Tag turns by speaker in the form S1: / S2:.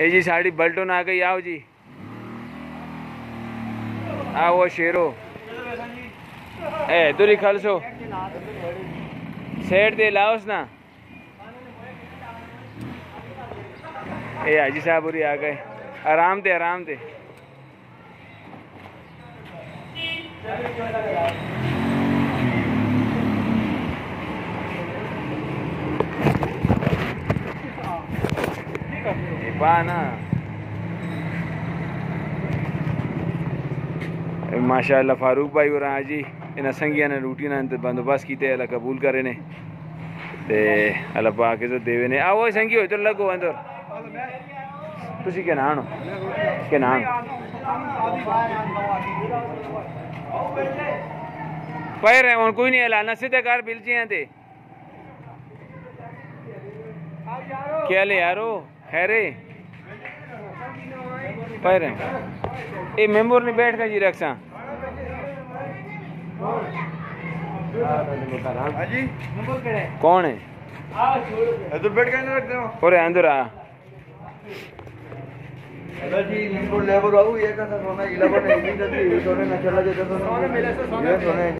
S1: ए जी साड़ी बल्टोन आ गई, आओ जी, आओ शेरो ए दूरी खलसो सेठ दे लाओस ना। ए हाजी साहब उरी आ गए, आराम दे आराम दे। ना माशाअल्लाह फारूक भाई और जी इन्हें संगिया ने रोटी ना बंदोबस्त किए, अल्लाह कबूल करे ने ते अल्लाह पाक इज्जत देवे ने। आओ संगी हो तो लगो अंदर, तुसी के नान के नान पैर है कोई नहीं हला न सीधे कार बिलचियां थे क्या ले यारो खैरे पैर है ए मेंबर ने बैठ कर जी रखसा कौन है
S2: इधर बैठ के रख दो
S1: और अंदर आ
S2: जी लेबर बाबू ये का सोना 11 है, ये सोने ना चला जाता तो सोने मिले से सोने